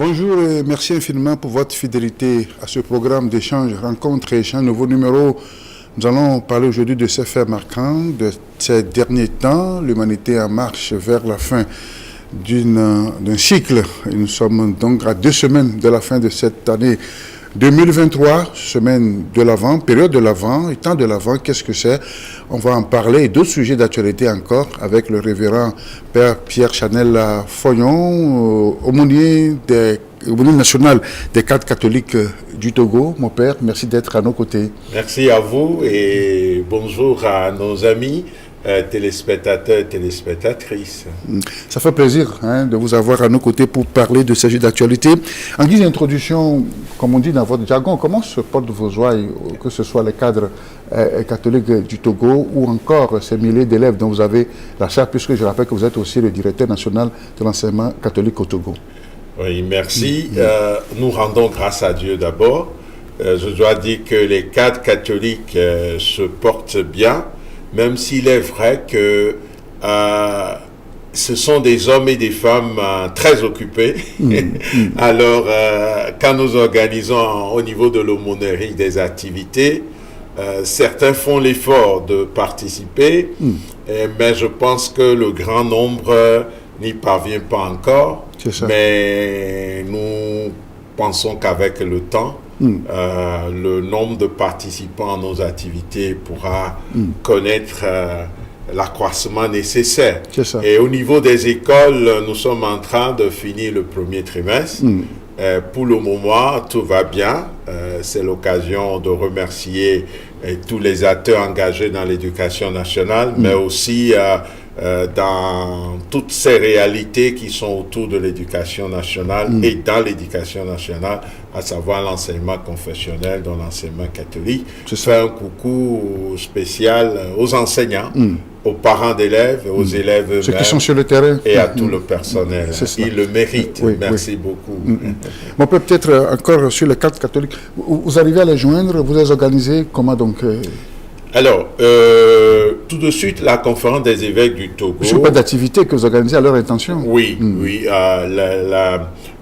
Bonjour et merci infiniment pour votre fidélité à ce programme d'échange, rencontre et échange, nouveau numéro. Nous allons parler aujourd'hui de ces faits marquants de ces derniers temps, l'humanité en marche vers la fin d'un cycle. Et nous sommes donc à 2 semaines de la fin de cette année 2023, semaine de l'Avent, période de l'Avent, et temps de l'Avent, qu'est-ce que c'est? On va en parler et d'autres sujets d'actualité encore avec le révérend Père Pierre Chanel Foyon, aumônier national des cadres catholiques du Togo. Mon Père, merci d'être à nos côtés. Merci à vous et bonjour à nos amis. Téléspectateurs et téléspectatrices. Ça fait plaisir de vous avoir à nos côtés pour parler de ces sujets d'actualité. En guise d'introduction, comme on dit dans votre jargon, comment se portent vos ouailles, que ce soit les cadres catholiques du Togo ou encore ces milliers d'élèves dont vous avez la charge, puisque je rappelle que vous êtes aussi le directeur national de l'enseignement catholique au Togo. Oui, merci. Nous rendons grâce à Dieu d'abord. Je dois dire que les cadres catholiques se portent bien, même s'il est vrai que ce sont des hommes et des femmes très occupés. Alors, quand nous organisons au niveau de l'aumônerie des activités, certains font l'effort de participer, mais je pense que le grand nombre n'y parvient pas encore. Mais nous pensons qu'avec le temps, le nombre de participants à nos activités pourra connaître l'accroissement nécessaire. Et au niveau des écoles, nous sommes en train de finir le premier trimestre. Pour le moment, tout va bien. C'est l'occasion de remercier tous les acteurs engagés dans l'éducation nationale, mais aussi dans toutes ces réalités qui sont autour de l'éducation nationale et dans l'éducation nationale, à savoir l'enseignement confessionnel, dans l'enseignement catholique. Je fais un coucou spécial aux enseignants, aux parents d'élèves, aux élèves eux-mêmes, ceux qui sont sur le terrain et à tout le personnel. Ils le méritent. Merci beaucoup. On peut peut-être encore sur les cadres catholiques. Vous arrivez à les joindre, vous les organisez comment donc Alors, tout de suite, la conférence des évêques du Togo... Je ne sais pas d'activité que vous organisez à leur intention. Oui, oui.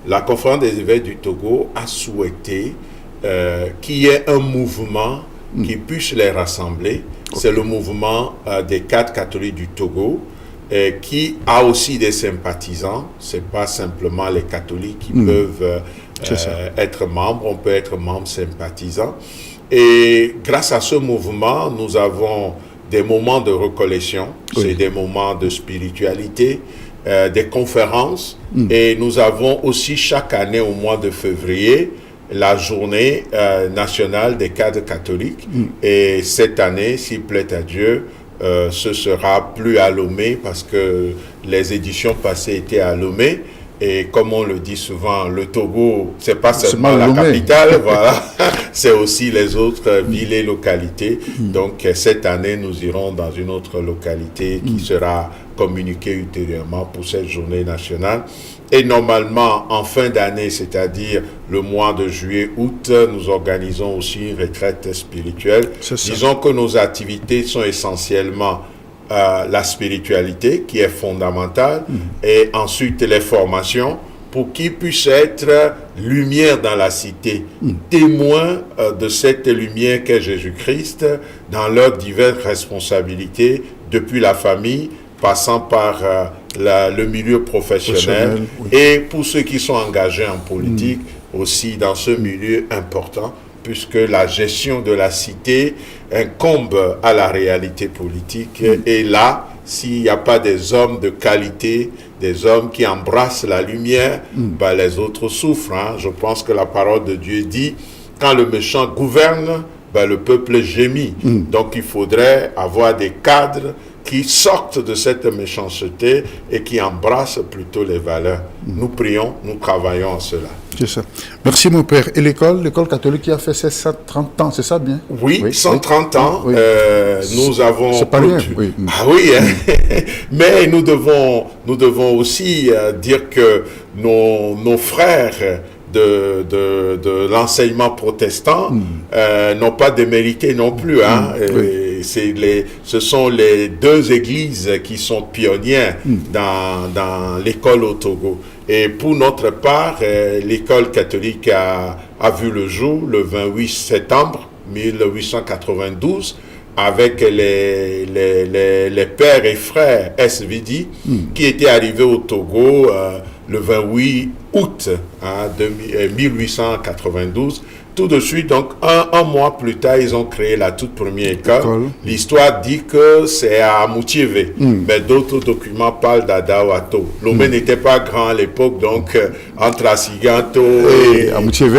La conférence des évêques du Togo a souhaité qu'il y ait un mouvement qui puisse les rassembler. C'est le mouvement des cadres catholiques du Togo qui a aussi des sympathisants. Ce n'est pas simplement les catholiques qui peuvent être membres. On peut être membre sympathisant. Et grâce à ce mouvement, nous avons des moments de recollection, c'est des moments de spiritualité, des conférences, et nous avons aussi chaque année au mois de février la journée nationale des cadres catholiques. Et cette année, s'il plaît à Dieu, ce sera plus à Lomé parce que les éditions passées étaient à Lomé. Et comme on le dit souvent, le Togo, c'est pas seulement la capitale, voilà, c'est aussi les autres villes et localités. Donc cette année, nous irons dans une autre localité qui sera communiquée ultérieurement pour cette journée nationale. Et normalement, en fin d'année, c'est-à-dire le mois de juillet-août, nous organisons aussi une retraite spirituelle. Disons que nos activités sont essentiellement la spiritualité qui est fondamentale et ensuite les formations pour qu'ils puissent être lumière dans la cité, témoins de cette lumière qu'est Jésus-Christ dans leurs diverses responsabilités depuis la famille, passant par le milieu professionnel et pour ceux qui sont engagés en politique aussi dans ce milieu important, puisque la gestion de la cité incombe à la réalité politique. Et là, s'il n'y a pas des hommes de qualité, des hommes qui embrassent la lumière, les autres souffrent. Je pense que la parole de Dieu dit, quand le méchant gouverne, le peuple gémit. Donc il faudrait avoir des cadres qui sortent de cette méchanceté et qui embrassent plutôt les valeurs. Nous prions, nous travaillons à cela. C'est ça. Merci mon père. Et l'école catholique qui a fait ses 130 ans, c'est ça bien? Oui, 130 ans. Nous avons... C'est pas rien. Ah oui, mais nous devons aussi dire que nos frères de l'enseignement protestant n'ont pas démérité non plus. ce sont les deux églises qui sont pionnières dans l'école au Togo. Et pour notre part, l'école catholique a vu le jour le 28 septembre 1892 avec les pères et frères SVD qui étaient arrivés au Togo le 28 août 1892. Tout de suite, donc un mois plus tard, ils ont créé la toute première école. L'histoire dit que c'est à Moutiévé, mais d'autres documents parlent d'Adawato. Lomé n'était pas grand à l'époque, donc entre Asiganto et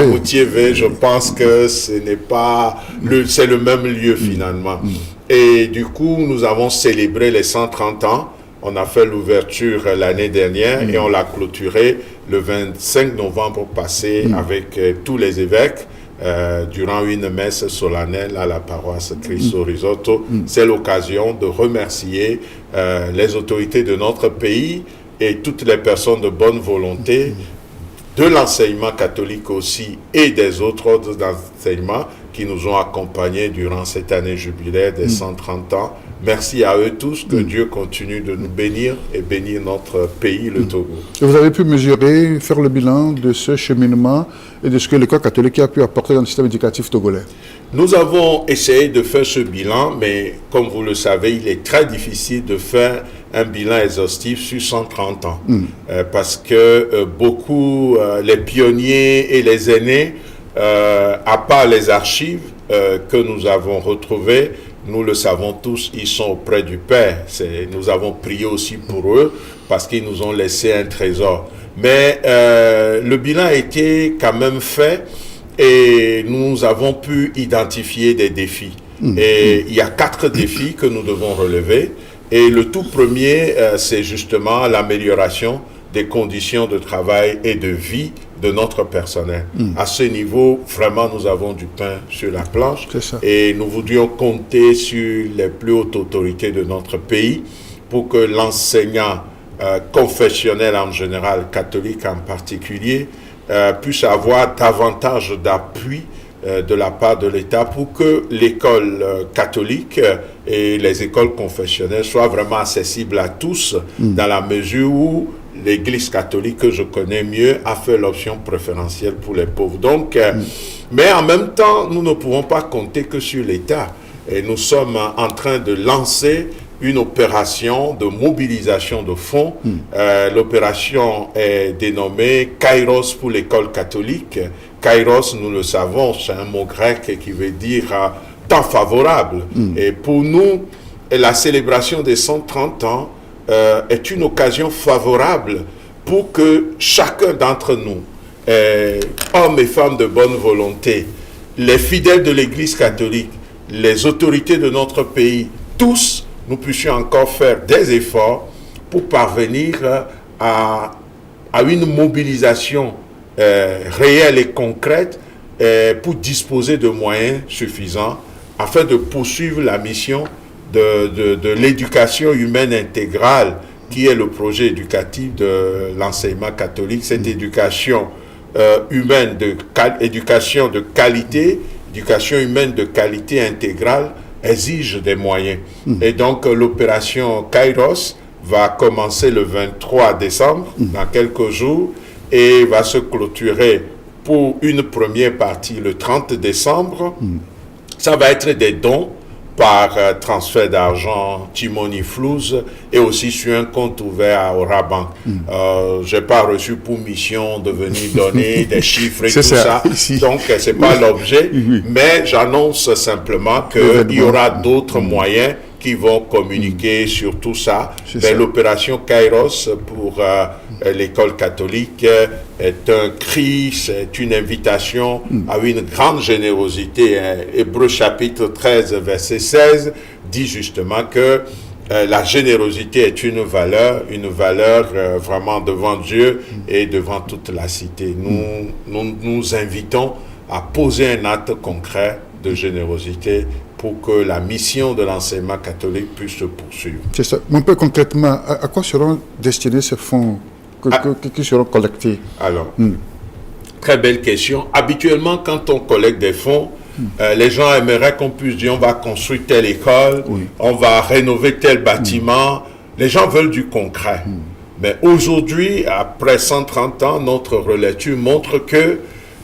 Moutiévé, je pense que ce n'est pas c'est le même lieu finalement. Et du coup, nous avons célébré les 130 ans. On a fait l'ouverture l'année dernière et on l'a clôturé le 25 novembre passé avec tous les évêques. Durant une messe solennelle à la paroisse Cristo Risotto. C'est l'occasion de remercier les autorités de notre pays et toutes les personnes de bonne volonté de l'enseignement catholique aussi et des autres ordres d'enseignement qui nous ont accompagnés durant cette année jubilaire des 130 ans. Merci à eux tous, que Dieu continue de nous bénir et bénir notre pays, le Togo. Et vous avez pu mesurer, faire le bilan de ce cheminement et de ce que l'école catholique a pu apporter dans le système éducatif togolais? Nous avons essayé de faire ce bilan, mais comme vous le savez, il est très difficile de faire un bilan exhaustif sur 130 ans. Parce que beaucoup, les pionniers et les aînés, à part les archives que nous avons retrouvées, nous le savons tous, ils sont auprès du Père. Nous avons prié aussi pour eux parce qu'ils nous ont laissé un trésor. Mais le bilan a été quand même fait et nous avons pu identifier des défis. Et il y a 4 défis que nous devons relever. Et le tout premier, c'est justement l'amélioration des conditions de travail et de vie de notre personnel. À ce niveau, vraiment, nous avons du pain sur la planche et nous voudrions compter sur les plus hautes autorités de notre pays pour que l'enseignant confessionnel en général, catholique en particulier, puisse avoir davantage d'appui de la part de l'État pour que l'école catholique et les écoles confessionnelles soient vraiment accessibles à tous dans la mesure où l'Église catholique que je connais mieux a fait l'option préférentielle pour les pauvres. Donc, mais en même temps, nous ne pouvons pas compter que sur l'État. Et nous sommes en train de lancer une opération de mobilisation de fonds. L'opération est dénommée Kairos pour l'école catholique. Kairos, nous le savons, c'est un mot grec qui veut dire temps favorable. Et pour nous, la célébration des 130 ans est une occasion favorable pour que chacun d'entre nous, hommes et femmes de bonne volonté, les fidèles de l'Église catholique, les autorités de notre pays, tous, nous puissions encore faire des efforts pour parvenir à une mobilisation réelle et concrète pour disposer de moyens suffisants afin de poursuivre la mission de l'éducation humaine intégrale qui est le projet éducatif de l'enseignement catholique. Cette éducation humaine, éducation de qualité, éducation humaine de qualité intégrale exige des moyens. Et donc l'opération Kairos va commencer le 23 décembre, dans quelques jours, et va se clôturer pour une première partie le 30 décembre. Ça va être des dons par transfert d'argent Timoniflouz et aussi sur un compte ouvert à Orabank. Je n'ai pas reçu pour mission de venir donner des chiffres et tout ça. Donc, ce n'est pas l'objet. Mais j'annonce simplement qu'il y aura d'autres moyens qui vont communiquer sur tout ça. L'opération Kairos pour l'école catholique est un cri, c'est une invitation à une grande générosité. Hébreux chapitre 13, verset 16 dit justement que la générosité est une valeur vraiment devant Dieu et devant toute la cité. Nous invitons à poser un acte concret de générosité pour que la mission de l'enseignement catholique puisse se poursuivre. C'est ça. Mais un peu concrètement, à quoi seront destinés ces fonds qui seront collectés? Alors, très belle question. Habituellement, quand on collecte des fonds, Les gens aimeraient qu'on puisse dire on va construire telle école, on va rénover tel bâtiment. Les gens veulent du concret. Mais aujourd'hui, après 130 ans, notre relecture montre que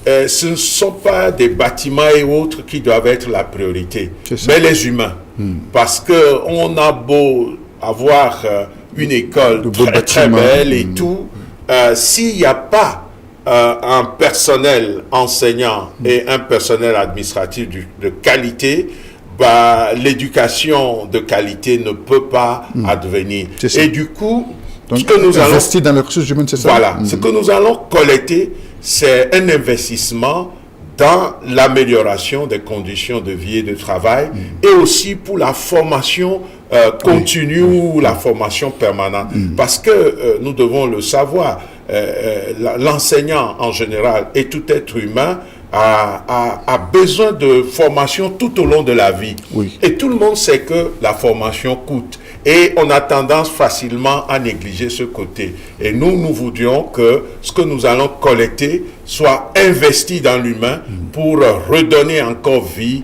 ce ne sont pas des bâtiments et autres qui doivent être la priorité, mais les humains. Parce qu'on a beau avoir une école très belle et tout, s'il n'y a pas un personnel enseignant et un personnel administratif de qualité, l'éducation de qualité ne peut pas advenir. Et du coup, donc, ce que nous allons investir dans les ressources humaines, c'est ça? Voilà. Ce que nous allons collecter, c'est un investissement dans l'amélioration des conditions de vie et de travail et aussi pour la formation continue ou la formation permanente. Parce que nous devons le savoir, l'enseignant en général et tout être humain a besoin de formation tout au long de la vie. Et tout le monde sait que la formation coûte. Et on a tendance facilement à négliger ce côté. Et nous voudrions que ce que nous allons collecter soit investi dans l'humain pour redonner encore vie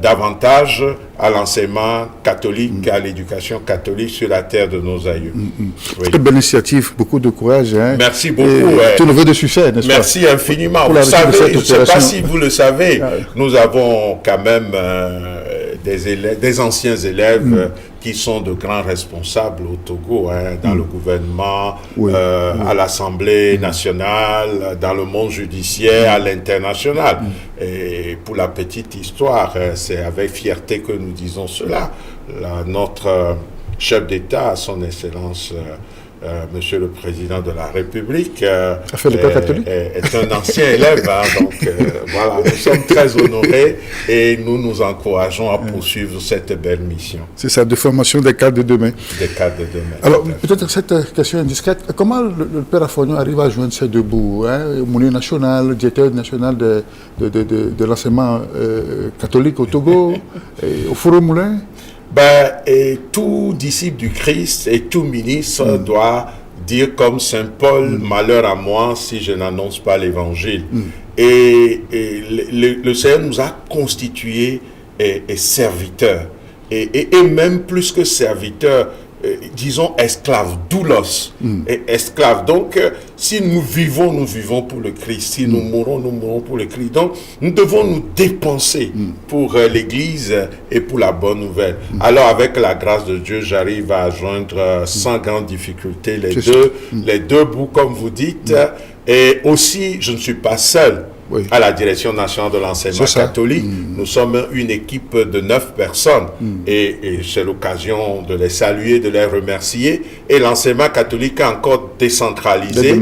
davantage à l'enseignement catholique, à l'éducation catholique sur la terre de nos aïeux. Très belle initiative, beaucoup de courage. Merci beaucoup. Tout le vœu de succès, n'est-ce pas? Merci infiniment. Vous savez, je ne sais pas si vous le savez, nous avons quand même des anciens élèves qui sont de grands responsables au Togo, dans le gouvernement, à l'Assemblée nationale, dans le monde judiciaire, à l'international. Et pour la petite histoire, c'est avec fierté que nous disons cela. Notre chef d'État, son Excellence Monsieur le Président de la République, est un ancien élève. Donc voilà, nous sommes très honorés et nous nous encourageons à poursuivre cette belle mission. C'est ça, de formation des cadres de demain. Des cadres de demain. Alors, peut-être cette question indiscrète, comment le Père Afognon arrive à joindre ces deux bouts, Aumônier national, directeur national de l'enseignement catholique au Togo, et au Forum Moulin? Et tout disciple du Christ et tout ministre doit dire comme Saint Paul, malheur à moi si je n'annonce pas l'évangile. Et le Seigneur nous a constitués serviteurs. Et même plus que serviteurs, disons esclaves, doulos, et esclaves. Donc, si nous vivons pour le Christ. Si nous mourons pour le Christ. Donc, nous devons nous dépenser pour l'Église et pour la bonne nouvelle. Alors, avec la grâce de Dieu, j'arrive à joindre sans grande difficulté les deux bouts, comme vous dites. Et aussi, je ne suis pas seul. À la direction nationale de l'enseignement catholique. Nous sommes une équipe de 9 personnes et c'est l'occasion de les saluer, de les remercier. Et l'enseignement catholique est encore décentralisé.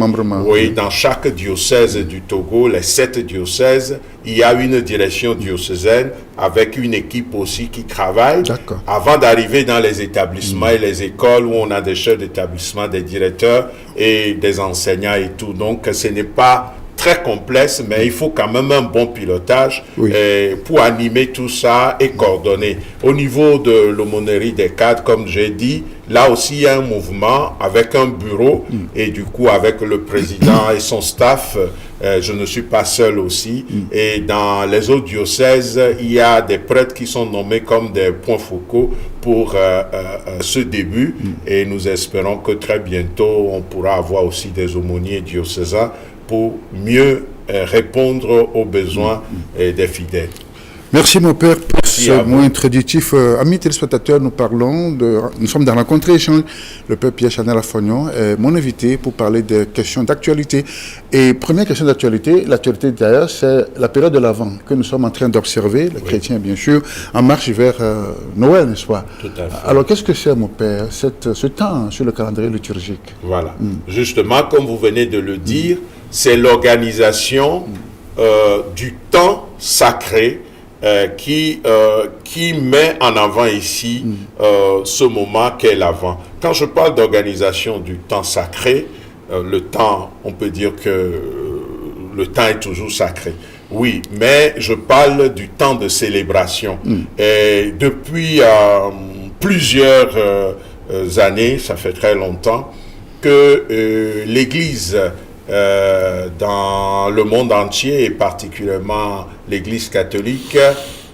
Dans chaque diocèse du Togo, les 7 diocèses, il y a une direction diocésaine avec une équipe aussi qui travaille avant d'arriver dans les établissements et les écoles où on a des chefs d'établissement, des directeurs et des enseignants et tout. Donc ce n'est pas très complexe, mais il faut quand même un bon pilotage pour animer tout ça et coordonner. Au niveau de l'aumônerie des cadres, comme j'ai dit, là aussi il y a un mouvement avec un bureau et du coup avec le président et son staff, je ne suis pas seul aussi. Et dans les autres diocèses, il y a des prêtres qui sont nommés comme des points focaux pour ce début et nous espérons que très bientôt on pourra avoir aussi des aumôniers diocésains pour mieux répondre aux besoins des fidèles. Merci mon Père pour ce mot introductif. Amis téléspectateurs, nous sommes dans la rencontre échange. Le Père Pierre Chanel Afognon est mon invité pour parler des questions d'actualité. Et première question d'actualité, l'actualité d'ailleurs, c'est la période de l'Avent que nous sommes en train d'observer, les chrétiens bien sûr, en marche vers Noël, n'est-ce pas? Tout à fait. Alors qu'est-ce que c'est mon Père, ce temps sur le calendrier liturgique? Voilà. Justement, comme vous venez de le dire, c'est l'organisation du temps sacré qui met en avant ici ce moment qu'est l'Avent. Quand je parle d'organisation du temps sacré, le temps, on peut dire que le temps est toujours sacré. Oui, mais je parle du temps de célébration. Et depuis plusieurs années, ça fait très longtemps, que l'Église dans le monde entier et particulièrement l'Église catholique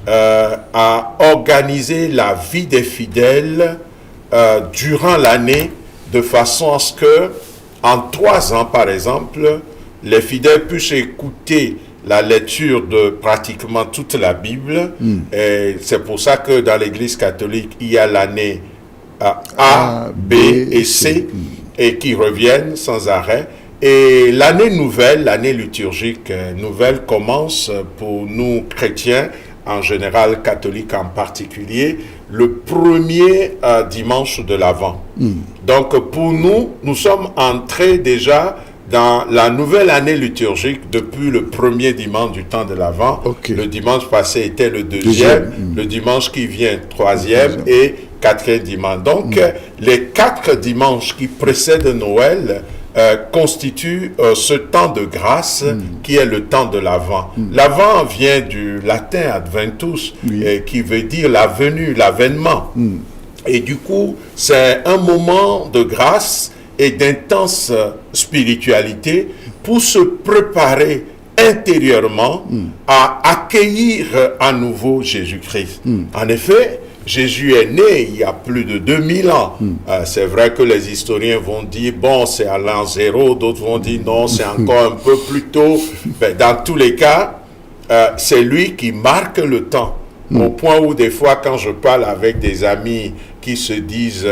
a organisé la vie des fidèles durant l'année de façon à ce que en 3 ans, par exemple, les fidèles puissent écouter la lecture de pratiquement toute la Bible. Et c'est pour ça que dans l'Église catholique, il y a l'année A, B et C, et qui reviennent sans arrêt. Et l'année nouvelle, l'année liturgique nouvelle commence pour nous chrétiens, en général catholiques en particulier, le premier dimanche de l'Avent. Donc pour nous, nous sommes entrés déjà dans la nouvelle année liturgique depuis le premier dimanche du temps de l'Avent. Le dimanche passé était le deuxième, le dimanche qui vient troisième et quatrième dimanche. Donc les 4 dimanches qui précèdent Noël constitue ce temps de grâce qui est le temps de l'Avent. L'Avent vient du latin adventus, qui veut dire la venue, l'avènement. Et du coup, c'est un moment de grâce et d'intense spiritualité pour se préparer intérieurement à accueillir à nouveau Jésus-Christ. En effet, Jésus est né il y a plus de 2000 ans. C'est vrai que les historiens vont dire, bon, c'est à l'an 0, d'autres vont dire, non, c'est encore un peu plus tôt. Mais dans tous les cas, c'est lui qui marque le temps. Au point où des fois, quand je parle avec des amis qui se disent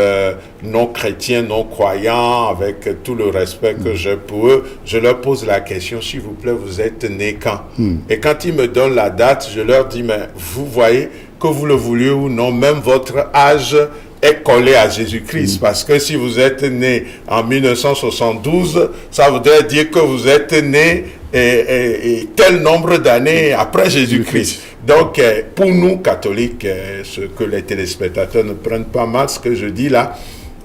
non chrétiens, non croyants, avec tout le respect que j'ai pour eux, je leur pose la question, s'il vous plaît, vous êtes né quand? Et quand ils me donnent la date, je leur dis, mais vous voyez, que vous le vouliez ou non, même votre âge est collé à Jésus-Christ. Parce que si vous êtes né en 1972, ça voudrait dire que vous êtes né et tel nombre d'années après Jésus-Christ. Donc, pour nous, catholiques, ce que les téléspectateurs ne prennent pas mal ce que je dis là,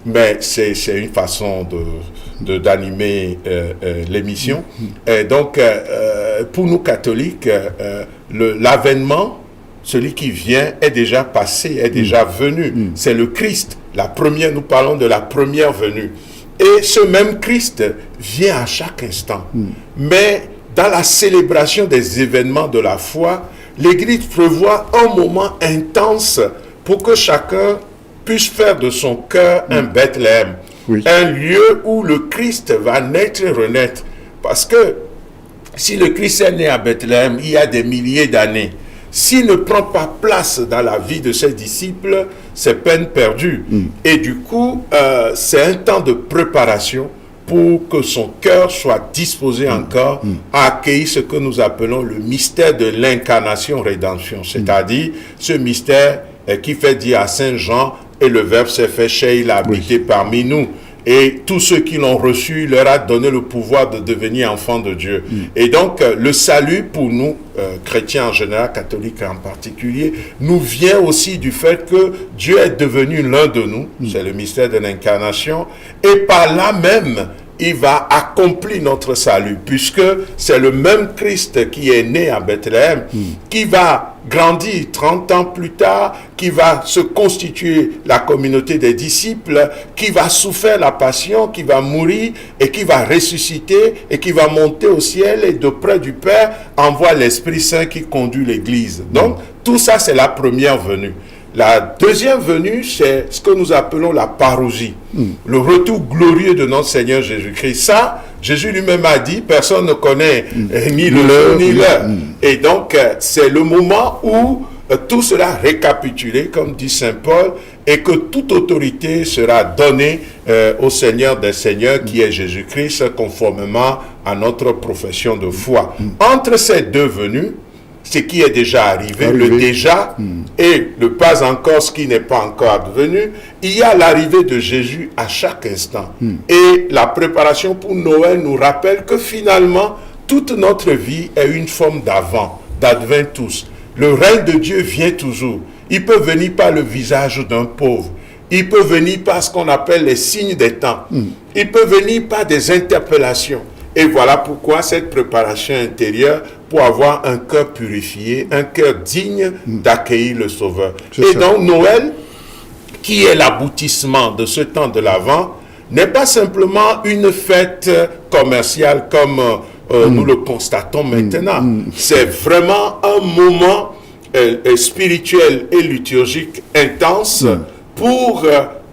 mais c'est une façon d'animer l'émission. Et donc, pour nous, catholiques, l'avènement, celui qui vient est déjà passé, est déjà venu. C'est le Christ. Nous parlons de la première venue. Et ce même Christ vient à chaque instant. Mais dans la célébration des événements de la foi, l'Église prévoit un moment intense pour que chacun puisse faire de son cœur un Bethléem. Un lieu où le Christ va naître et renaître. Parce que si le Christ est né à Bethléem il y a des milliers d'années, s'il ne prend pas place dans la vie de ses disciples, c'est peine perdue. Et du coup, c'est un temps de préparation pour que son cœur soit disposé encore à accueillir ce que nous appelons le mystère de l'incarnation-rédemption. C'est-à-dire ce mystère qui fait dire à Saint Jean, et le Verbe s'est fait chair, il a habité parmi nous. Et tous ceux qui l'ont reçu, il leur a donné le pouvoir de devenir enfants de Dieu. Et donc, le salut pour nous, chrétiens en général, catholiques en particulier, nous vient aussi du fait que Dieu est devenu l'un de nous. C'est le mystère de l'incarnation. Et par là même, il va accomplir notre salut, puisque c'est le même Christ qui est né à Bethléem, qui va grandir 30 ans plus tard, qui va se constituer la communauté des disciples, qui va souffrir la passion, qui va mourir et qui va ressusciter et qui va monter au ciel et de près du Père envoie l'Esprit Saint qui conduit l'Église. Donc, tout ça, c'est la première venue. La deuxième venue, c'est ce que nous appelons la parousie, le retour glorieux de notre Seigneur Jésus-Christ. Ça, Jésus lui-même a dit, personne ne connaît ni le jour ni l'heure. Et donc, c'est le moment où tout sera récapitulé, comme dit Saint Paul, et que toute autorité sera donnée au Seigneur des Seigneurs, qui est Jésus-Christ, conformément à notre profession de foi. Entre ces deux venues, ce qui est déjà arrivé, le déjà, et le pas encore, ce qui n'est pas encore advenu, il y a l'arrivée de Jésus à chaque instant. Et la préparation pour Noël nous rappelle que finalement, toute notre vie est une forme d'avant, d'adventus. Le règne de Dieu vient toujours. Il peut venir par le visage d'un pauvre. Il peut venir par ce qu'on appelle les signes des temps. Il peut venir par des interpellations. Et voilà pourquoi cette préparation intérieure pour avoir un cœur purifié, un cœur digne d'accueillir le Sauveur. Et donc Noël, qui est l'aboutissement de ce temps de l'Avent, n'est pas simplement une fête commerciale comme nous le constatons maintenant. C'est vraiment un moment spirituel et liturgique intense pour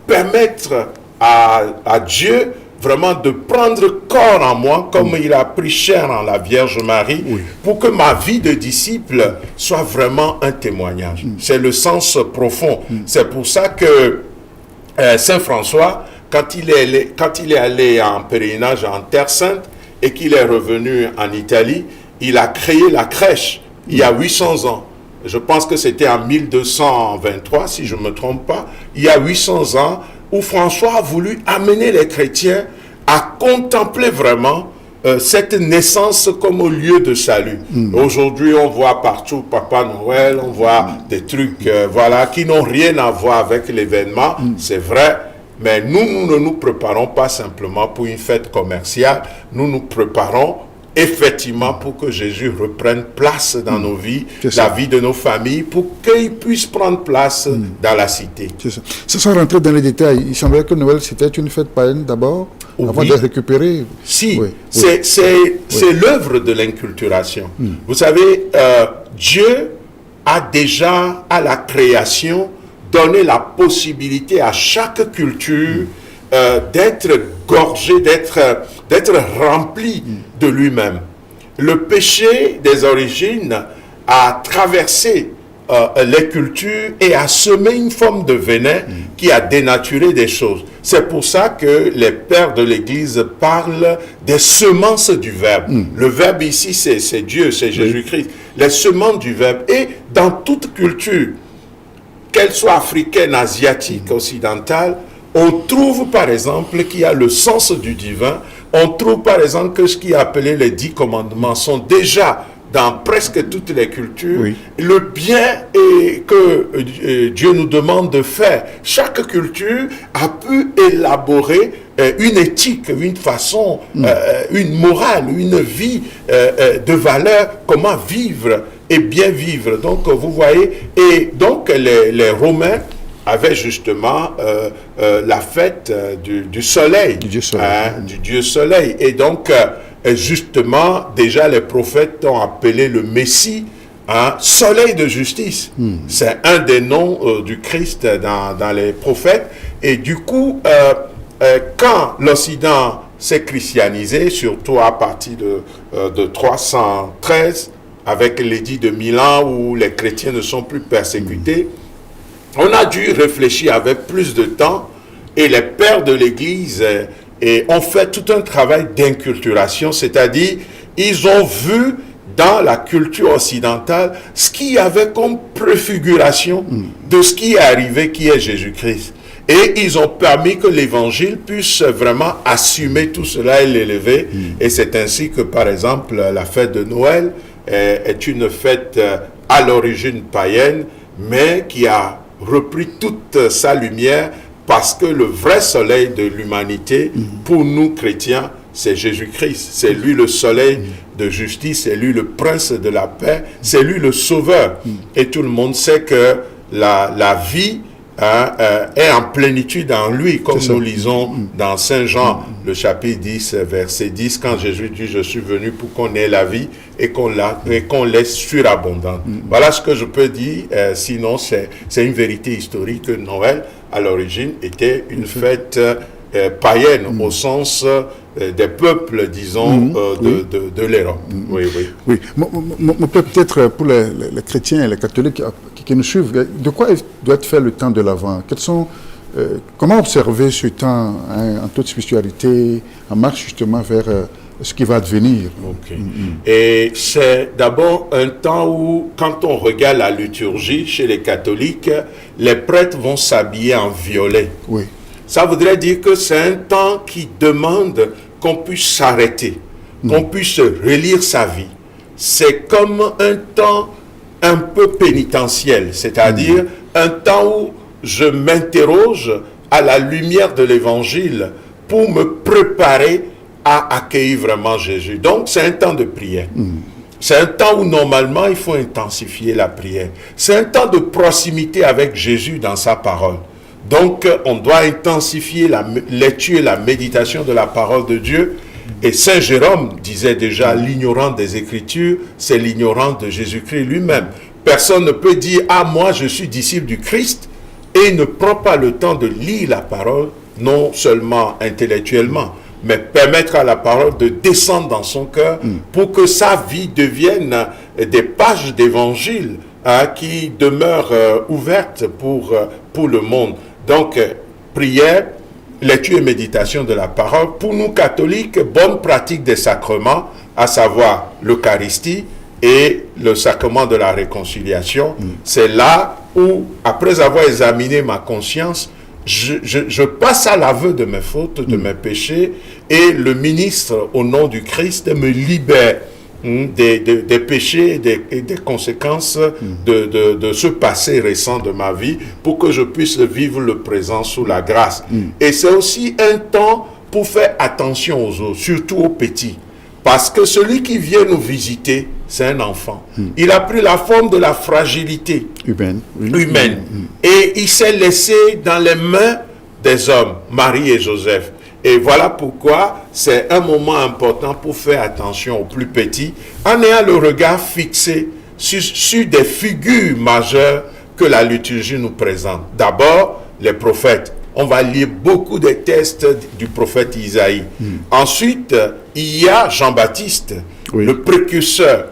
permettre à Dieu vraiment de prendre corps en moi comme il a pris chair en la Vierge Marie, pour que ma vie de disciple soit vraiment un témoignage. C'est le sens profond. C'est pour ça que Saint François, quand il est allé en pèlerinage en Terre Sainte et qu'il est revenu en Italie, il a créé la crèche il y a 800 ans. Je pense que c'était en 1223, si je ne me trompe pas, il y a 800 ans, où François a voulu amener les chrétiens à contempler vraiment cette naissance comme lieu de salut. Aujourd'hui, on voit partout Papa Noël, on voit des trucs voilà, qui n'ont rien à voir avec l'événement, c'est vrai, mais nous ne nous préparons pas simplement pour une fête commerciale, nous nous préparons effectivement pour que Jésus reprenne place dans nos vies, la vie de nos familles, pour qu'il puisse prendre place dans la cité. C'est ça. Sans rentrer dans les détails, il semblait que Noël c'était une fête païenne d'abord, avant de récupérer. Si, c'est l'œuvre de l'inculturation. Vous savez, Dieu a déjà, à la création, donné la possibilité à chaque culture d'être gorgé, d'être rempli de lui-même. Le péché des origines a traversé les cultures et a semé une forme de venin qui a dénaturé des choses. C'est pour ça que les pères de l'Église parlent des semences du Verbe. Le Verbe ici, c'est Dieu, c'est Jésus-Christ. Les semences du Verbe. Et dans toute culture, qu'elle soit africaine, asiatique, occidentale, on trouve par exemple qu'il y a le sens du divin. On trouve par exemple que ce qui est appelé les 10 commandements sont déjà dans presque toutes les cultures. Le bien que Dieu nous demande de faire. Chaque culture a pu élaborer une éthique, une façon, une morale, une vie de valeur, comment vivre et bien vivre. Donc vous voyez, et donc les Romains avait justement la fête du soleil, du Dieu soleil. Et donc, justement, déjà les prophètes ont appelé le Messie soleil de justice. C'est un des noms du Christ dans les prophètes. Et du coup, quand l'Occident s'est christianisé, surtout à partir de 313, avec l'édit de Milan où les chrétiens ne sont plus persécutés, on a dû réfléchir avec plus de temps et les pères de l'Église ont fait tout un travail d'inculturation, c'est-à-dire ils ont vu dans la culture occidentale ce qu'il y avait comme préfiguration de ce qui est arrivé, qui est Jésus-Christ. Et ils ont permis que l'Évangile puisse vraiment assumer tout cela et l'élever. Et c'est ainsi que, par exemple, la fête de Noël est une fête à l'origine païenne, mais qui a repris toute sa lumière parce que le vrai soleil de l'humanité, pour nous chrétiens, c'est Jésus-Christ. C'est lui le soleil de justice, c'est lui le prince de la paix, c'est lui le sauveur. Et tout le monde sait que la vie est en plénitude en lui, comme nous lisons dans Saint Jean, le chapitre 10, verset 10, quand Jésus dit « Je suis venu pour qu'on ait la vie et qu'on l'ait surabondante ». Voilà ce que je peux dire, sinon c'est une vérité historique que Noël, à l'origine, était une fête païenne, au sens des peuples, disons, de l'Europe. Oui. Peut-être pour les chrétiens et les catholiques qui nous suivent, de quoi doit être fait le temps de l'Avent? Comment observer ce temps en toute spiritualité, en marche justement vers ce qui va advenir? Et c'est d'abord un temps où, quand on regarde la liturgie chez les catholiques, les prêtres vont s'habiller en violet. Ça voudrait dire que c'est un temps qui demande qu'on puisse s'arrêter, qu'on puisse relire sa vie. C'est comme un temps un peu pénitentiel, c'est-à-dire un temps où je m'interroge à la lumière de l'Évangile pour me préparer à accueillir vraiment Jésus. Donc c'est un temps de prière. C'est un temps où normalement il faut intensifier la prière. C'est un temps de proximité avec Jésus dans sa parole. Donc, on doit intensifier la lecture et la méditation de la parole de Dieu. Et Saint Jérôme disait déjà, l'ignorant des Écritures, c'est l'ignorant de Jésus-Christ lui-même. Personne ne peut dire, ah, moi, je suis disciple du Christ, et ne prend pas le temps de lire la parole, non seulement intellectuellement, mais permettre à la parole de descendre dans son cœur pour que sa vie devienne des pages d'évangile qui demeurent ouvertes pour le monde. Donc, prière, lecture et méditation de la parole. Pour nous catholiques, bonne pratique des sacrements, à savoir l'Eucharistie et le sacrement de la réconciliation. C'est là où, après avoir examiné ma conscience, je passe à l'aveu de mes fautes, de mes péchés, et le ministre, au nom du Christ, me libère des péchés et des conséquences de ce passé récent de ma vie, pour que je puisse vivre le présent sous la grâce. Et c'est aussi un temps pour faire attention aux autres, surtout aux petits. Parce que celui qui vient nous visiter, c'est un enfant. Il a pris la forme de la fragilité humaine. Et il s'est laissé dans les mains des hommes, Marie et Joseph. Et voilà pourquoi c'est un moment important pour faire attention aux plus petits, en ayant le regard fixé sur des figures majeures que la liturgie nous présente. D'abord, les prophètes. On va lire beaucoup des textes du prophète Isaïe. Ensuite, il y a Jean-Baptiste, le précurseur,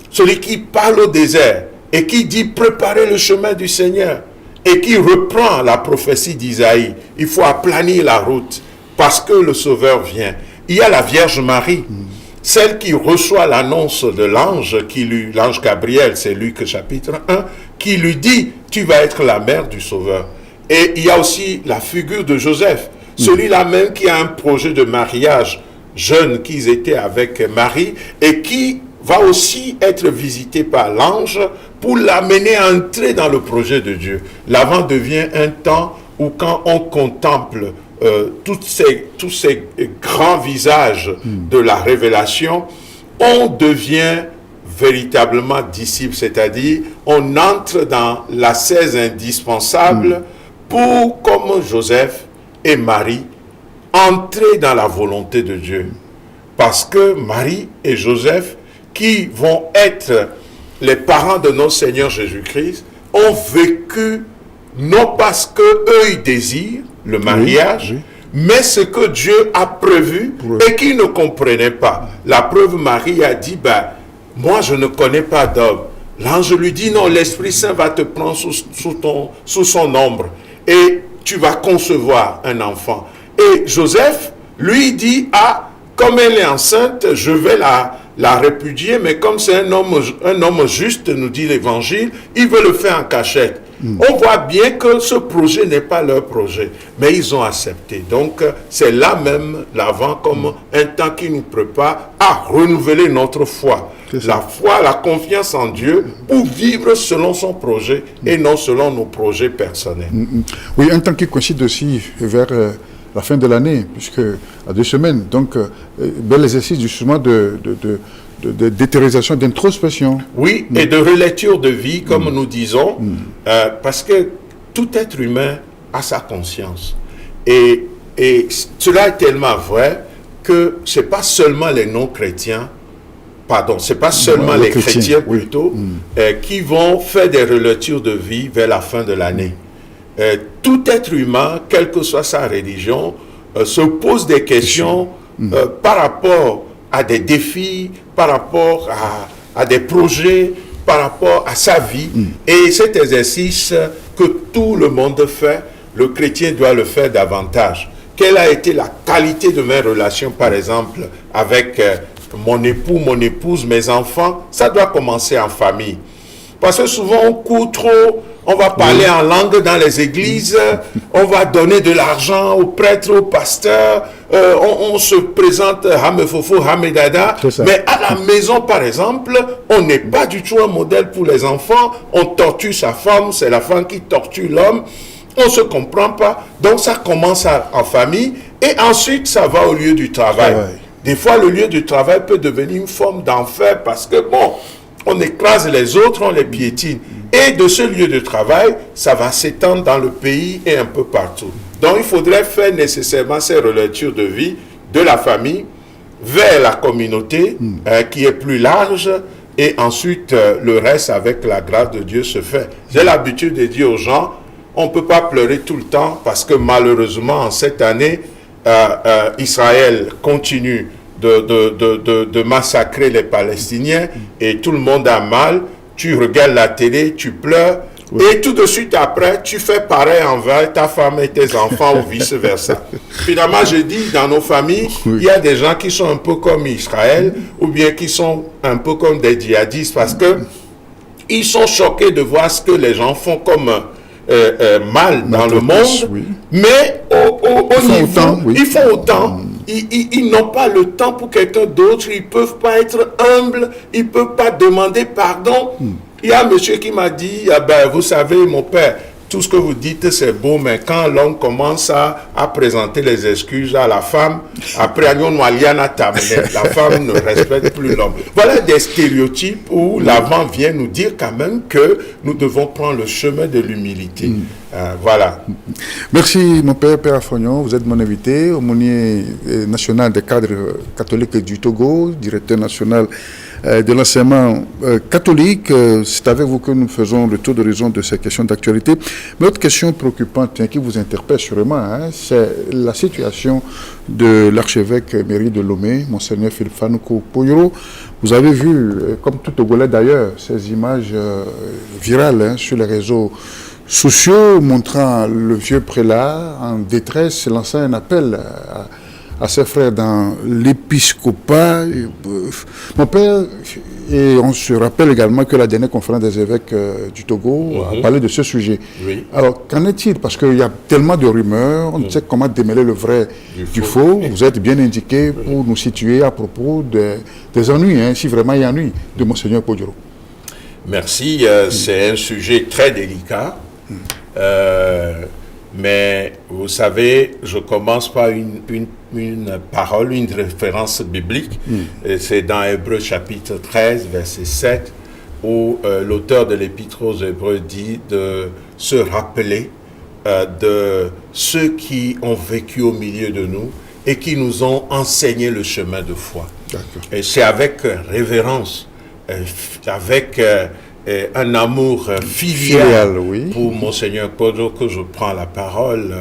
celui qui parle au désert et qui dit « Préparez le chemin du Seigneur » et qui reprend la prophétie d'Isaïe. Il faut aplanir la route parce que le Sauveur vient. Il y a la Vierge Marie, celle qui reçoit l'annonce de l'ange, l'ange Gabriel, c'est Luc chapitre 1, qui lui dit « Tu vas être la mère du Sauveur ». Et il y a aussi la figure de Joseph, celui-là même qui a un projet de mariage jeune qu'ils étaient avec Marie et qui va aussi être visité par l'ange pour l'amener à entrer dans le projet de Dieu. L'Avent devient un temps où quand on contemple tous ces grands visages de la révélation, on devient véritablement disciple, c'est-à-dire on entre dans l'ascèse indispensable pour, comme Joseph et Marie, entrer dans la volonté de Dieu. Parce que Marie et Joseph, qui vont être les parents de notre Seigneur Jésus-Christ, ont vécu non parce qu'eux ils désirent le mariage, mais ce que Dieu a prévu et qu'ils ne comprenaient pas. La preuve, Marie a dit, moi je ne connais pas d'homme. L'ange lui dit, non, l'Esprit Saint va te prendre sous son ombre et tu vas concevoir un enfant. Et Joseph, lui, dit, comme elle est enceinte, je vais la répudier, mais comme c'est un homme juste, nous dit l'Évangile, il veut le faire en cachette. On voit bien que ce projet n'est pas leur projet, mais ils ont accepté. Donc, c'est là même l'Avent comme un temps qui nous prépare à renouveler notre foi. La foi, la confiance en Dieu pour vivre selon son projet et non selon nos projets personnels. Oui, un temps qui coïncide aussi vers la fin de l'année, puisque à 2 semaines, donc bel exercice justement de détériorisation, d'introspection. Oui, et de relecture de vie, comme nous disons, parce que tout être humain a sa conscience. Et cela est tellement vrai que ce n'est pas seulement les non-chrétiens, c'est pas seulement les chrétiens plutôt, qui vont faire des relectures de vie vers la fin de l'année. Tout être humain, quelle que soit sa religion, se pose des questions par rapport à des défis, par rapport à des projets, par rapport à sa vie. Et cet exercice que tout le monde fait, le chrétien doit le faire davantage. Quelle a été la qualité de mes relations, par exemple, avec mon époux, mon épouse, mes enfants? Ça doit commencer en famille. Parce que souvent on court trop, on va parler en langue dans les églises, on va donner de l'argent aux prêtres, aux pasteurs, on se présente Hamefofo, Hamedada, mais à la maison par exemple, on n'est pas du tout un modèle pour les enfants, on torture sa femme, c'est la femme qui torture l'homme, on ne se comprend pas, donc ça commence en famille et ensuite ça va au lieu du travail. Des fois le lieu du travail peut devenir une forme d'enfer parce que on écrase les autres, on les piétine. Et de ce lieu de travail, ça va s'étendre dans le pays et un peu partout. Donc il faudrait faire nécessairement ces relectures de vie de la famille vers la communauté qui est plus large, et ensuite le reste avec la grâce de Dieu se fait. J'ai l'habitude de dire aux gens, on ne peut pas pleurer tout le temps parce que malheureusement en cette année, Israël continue de massacrer les Palestiniens et tout le monde a mal. Tu regardes la télé, tu pleures, et tout de suite après, tu fais pareil envers ta femme et tes enfants ou vice-versa. Finalement, je dis, dans nos familles, il y a des gens qui sont un peu comme Israël, ou bien qui sont un peu comme des djihadistes, parce que ils sont choqués de voir ce que les gens font comme mal dans le monde, mais au niveau, ils font autant. Ils n'ont pas le temps pour quelqu'un d'autre, ils ne peuvent pas être humbles, ils ne peuvent pas demander pardon. Il y a un monsieur qui m'a dit, ah ben, vous savez, mon père, tout ce que vous dites, c'est beau, mais quand l'homme commence à présenter les excuses à la femme, après, la femme ne respecte plus l'homme. Voilà des stéréotypes où l'avant vient nous dire quand même que nous devons prendre le chemin de l'humilité. Voilà. Merci, mon père, Père Afognon. Vous êtes mon invité, aumônier national des cadres catholiques du Togo, directeur national de l'enseignement catholique. C'est avec vous que nous faisons le tour d'horizon de ces questions d'actualité. Mais autre question préoccupante qui vous interpelle sûrement, c'est la situation de l'archevêque mairie de Lomé, Monseigneur Philippe Fanoukou Poyoro. Vous avez vu, comme tout Togolais d'ailleurs, ces images virales sur les réseaux sociaux montrant le vieux prélat en détresse lançant un appel à ses frères dans l'épiscopat. Mon père, et on se rappelle également que la dernière conférence des évêques du Togo a parlé de ce sujet. Oui. Alors, qu'en est-il? Parce qu'il y a tellement de rumeurs, on ne sait comment démêler le vrai du faux. Vous êtes bien indiqué pour nous situer à propos des ennuis, si vraiment il y a ennuis, de Monseigneur Poyoro. Merci, c'est un sujet très délicat. Mais vous savez, je commence par une parole, une référence biblique. C'est dans Hébreux chapitre 13, verset 7, où l'auteur de l'Épître aux Hébreux dit de se rappeler de ceux qui ont vécu au milieu de nous et qui nous ont enseigné le chemin de foi. Et c'est avec révérence, avec un amour filial pour Monseigneur Poyoro que je prends la parole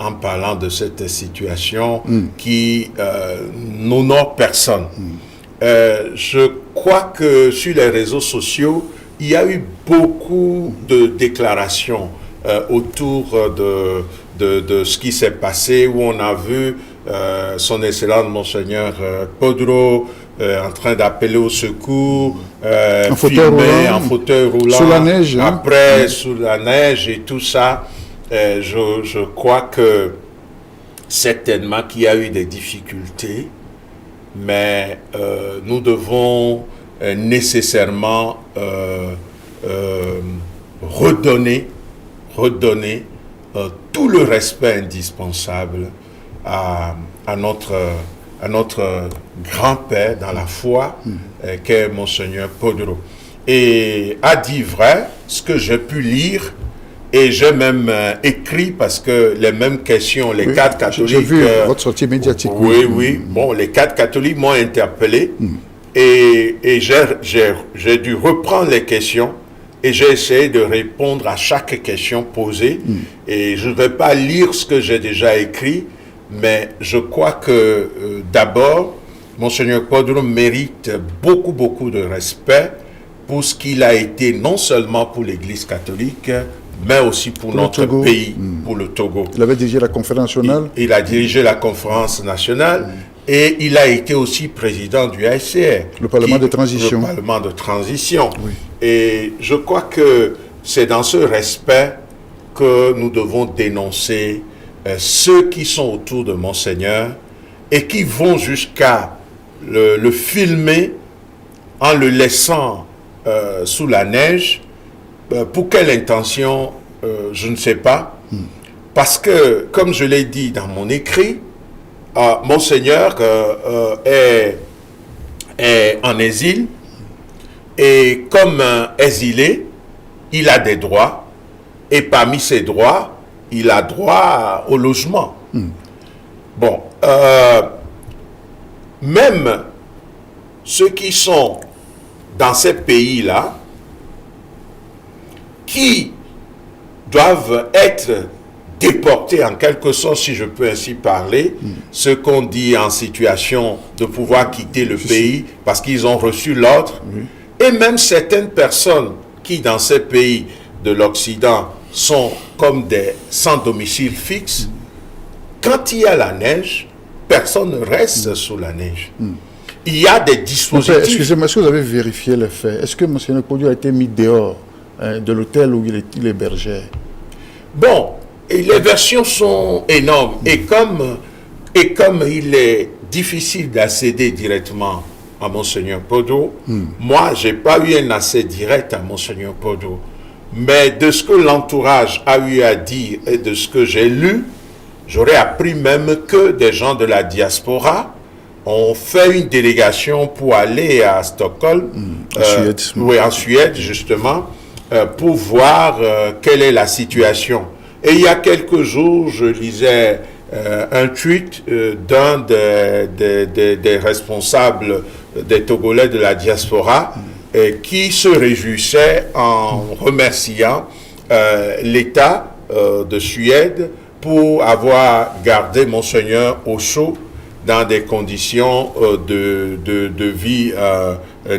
en parlant de cette situation qui n'honore personne. Je crois que sur les réseaux sociaux, il y a eu beaucoup de déclarations autour de ce qui s'est passé, où on a vu son Excellence Monseigneur Poyoro en train d'appeler au secours, filmé en fauteuil roulant, sous la neige, après sous la neige et tout ça. Je crois que certainement qu'il y a eu des difficultés, mais nous devons nécessairement redonner tout le respect indispensable à notre grand-père dans la foi, qu'est Monseigneur Poyoro. Et à dire vrai, ce que j'ai pu lire, et j'ai même écrit, parce que les mêmes questions, les cadres catholiques... J'ai vu votre sortie médiatique. Oui. Bon, les cadres catholiques m'ont interpellé, et j'ai dû reprendre les questions, et j'ai essayé de répondre à chaque question posée, et je ne vais pas lire ce que j'ai déjà écrit, mais je crois que d'abord, Monseigneur Poyoro mérite beaucoup de respect pour ce qu'il a été, non seulement pour l'Église catholique, mais aussi pour notre pays, pour le Togo. Il avait dirigé la conférence nationale. Il a dirigé la conférence nationale et il a été aussi président du ASCR. Le Parlement de transition. Le Parlement de transition. Oui. Et je crois que c'est dans ce respect que nous devons dénoncer ceux qui sont autour de Monseigneur et qui vont jusqu'à le filmer en le laissant sous la neige. Pour quelle intention, je ne sais pas. Parce que, comme je l'ai dit dans mon écrit, Monseigneur est en exil Et comme exilé, il a des droits. Et parmi ces droits, il a droit au logement. Bon, même ceux qui sont dans ces pays-là, qui doivent être déportés en quelque sorte, si je peux ainsi parler, ceux qu'on dit en situation de pouvoir quitter le pays parce qu'ils ont reçu l'ordre, et même certaines personnes qui dans ces pays de l'Occident sont comme des sans domicile fixe, quand il y a la neige, personne ne reste sous la neige. Il y a des dispositifs... Excusez-moi, est-ce que vous avez vérifié les faits? Est-ce que M. Podio a été mis dehors de l'hôtel où il hébergeait? Bon, et les versions sont énormes. Et comme il est difficile d'accéder directement à Monseigneur Podio, moi, je n'ai pas eu un accès direct à Monseigneur Podio. Mais de ce que l'entourage a eu à dire et de ce que j'ai lu, j'aurais appris même que des gens de la diaspora ont fait une délégation pour aller à Stockholm, en Suède justement, pour voir quelle est la situation. Et il y a quelques jours, je lisais un tweet d'un des responsables des Togolais de la diaspora qui se réjouissait en remerciant l'État de Suède pour avoir gardé Monseigneur au chaud dans des conditions de vie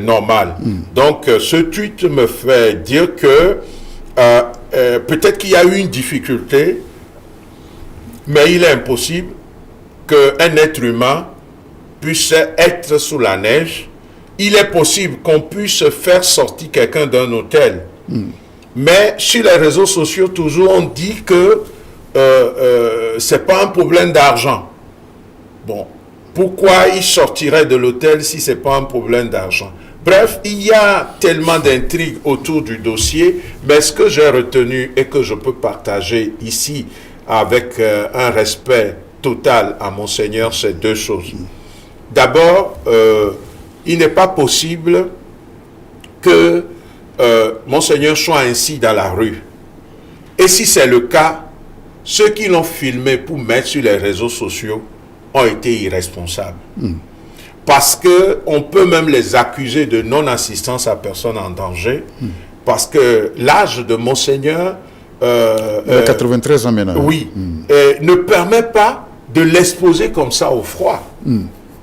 normales. Donc, ce tweet me fait dire que peut-être qu'il y a eu une difficulté, mais il est impossible qu'un être humain puisse être sous la neige. Il est possible qu'on puisse faire sortir quelqu'un d'un hôtel. Mais sur les réseaux sociaux, toujours on dit que ce n'est pas un problème d'argent. Bon, pourquoi il sortirait de l'hôtel si ce n'est pas un problème d'argent? Bref, il y a tellement d'intrigues autour du dossier, mais ce que j'ai retenu et que je peux partager ici avec un respect total à Monseigneur, c'est deux choses. D'abord, il n'est pas possible que Monseigneur soit ainsi dans la rue. Et si c'est le cas, ceux qui l'ont filmé pour mettre sur les réseaux sociaux ont été irresponsables. Parce qu'on peut même les accuser de non-assistance à personne en danger, parce que l'âge de Monseigneur... il a 93 ans maintenant. Oui, ne permet pas de l'exposer comme ça au froid.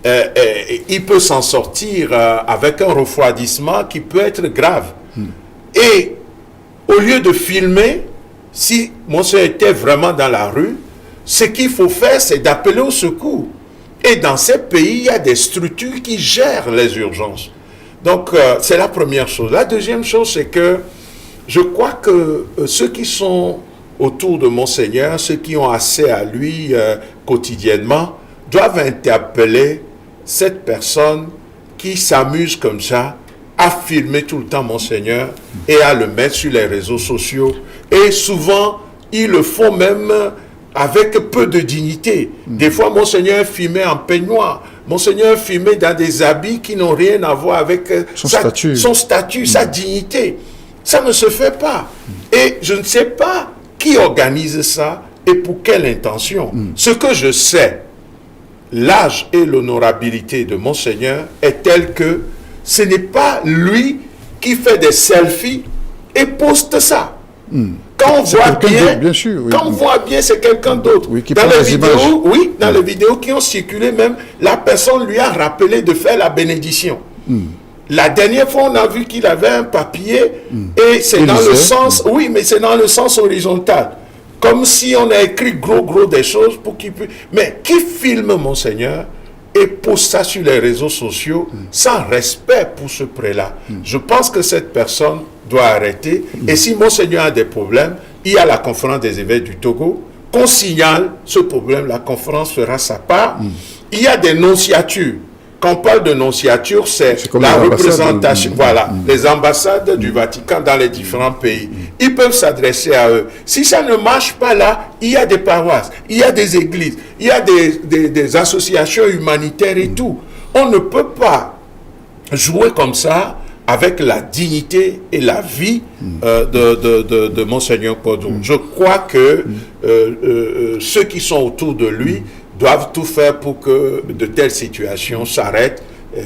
Il peut s'en sortir avec un refroidissement qui peut être grave. Et au lieu de filmer, si Monseigneur était vraiment dans la rue, ce qu'il faut faire, c'est d'appeler au secours. Et dans ces pays, il y a des structures qui gèrent les urgences. Donc, c'est la première chose. La deuxième chose, c'est que je crois que ceux qui sont autour de Monseigneur, ceux qui ont accès à lui quotidiennement, doivent interpeller cette personne qui s'amuse comme ça à filmer tout le temps Monseigneur et à le mettre sur les réseaux sociaux. Et souvent, ils le font même avec peu de dignité. Des fois, Monseigneur filmé en peignoir, Monseigneur filmé dans des habits qui n'ont rien à voir avec son statut, sa dignité. Ça ne se fait pas. Et je ne sais pas qui organise ça et pour quelle intention. Ce que je sais, l'âge et l'honorabilité de Monseigneur est tel que ce n'est pas lui qui fait des selfies et poste ça. Quand on voit bien, quand on voit bien, c'est quelqu'un d'autre. Oui, dans les vidéos, dans les vidéos qui ont circulé, même la personne lui a rappelé de faire la bénédiction. La dernière fois, on a vu qu'il avait un papier et c'est dans le sens, oui, mais c'est dans le sens horizontal. Comme si on a écrit gros des choses pour qu'il puisse... Mais qui filme Monseigneur et poste ça sur les réseaux sociaux sans respect pour ce prélat? Je pense que cette personne doit arrêter. Et si Monseigneur a des problèmes, il y a la conférence des évêques du Togo, qu'on signale ce problème, la conférence fera sa part. Il y a des nonciatures. Quand on parle de nonciature, c'est la représentation, voilà, les ambassades du Vatican dans les différents pays. Ils peuvent s'adresser à eux. Si ça ne marche pas là, il y a des paroisses, il y a des églises, il y a des associations humanitaires et tout. On ne peut pas jouer comme ça avec la dignité et la vie de Monseigneur Kodo. Je crois que ceux qui sont autour de lui doivent tout faire pour que de telles situations s'arrêtent,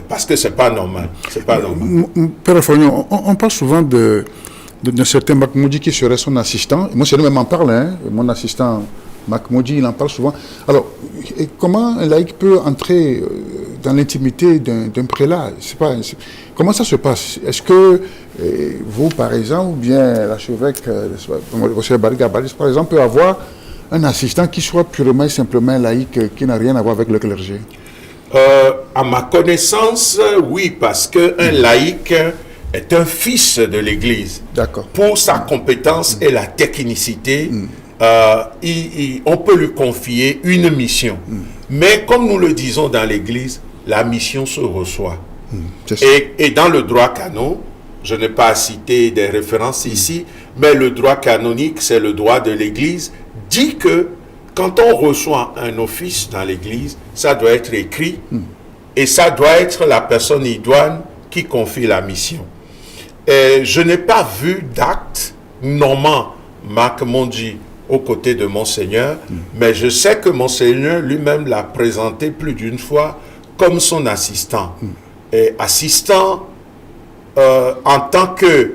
parce que c'est pas normal. C'est pas normal. Père Afognon, on parle souvent d'un certain Makmoudi qui serait son assistant. Monseigneur même en parle, hein, mon assistant Makmoudi, il en parle souvent. Alors, comment un laïc peut entrer dans l'intimité d'un prélat? Comment ça se passe? Est-ce que vous, par exemple, ou bien l'archevêque, Monseigneur Barry-Gabalis, par exemple, peut avoir un assistant qui soit purement et simplement un laïc qui n'a rien à voir avec le clergé? À ma connaissance, oui, parce qu'un laïc est un fils de l'Église. D'accord. Pour sa compétence et la technicité, on peut lui confier une mission. Mais comme nous le disons dans l'Église, la mission se reçoit. Et dans le droit canon, je n'ai pas cité des références ici, mais le droit canonique, c'est le droit de l'Église, dit que quand on reçoit un office dans l'Église, ça doit être écrit et ça doit être la personne idoine qui confie la mission. Et je n'ai pas vu d'acte normand Makmoudi aux côtés de Monseigneur, mais je sais que Monseigneur lui-même l'a présenté plus d'une fois comme son assistant. Et assistant en tant que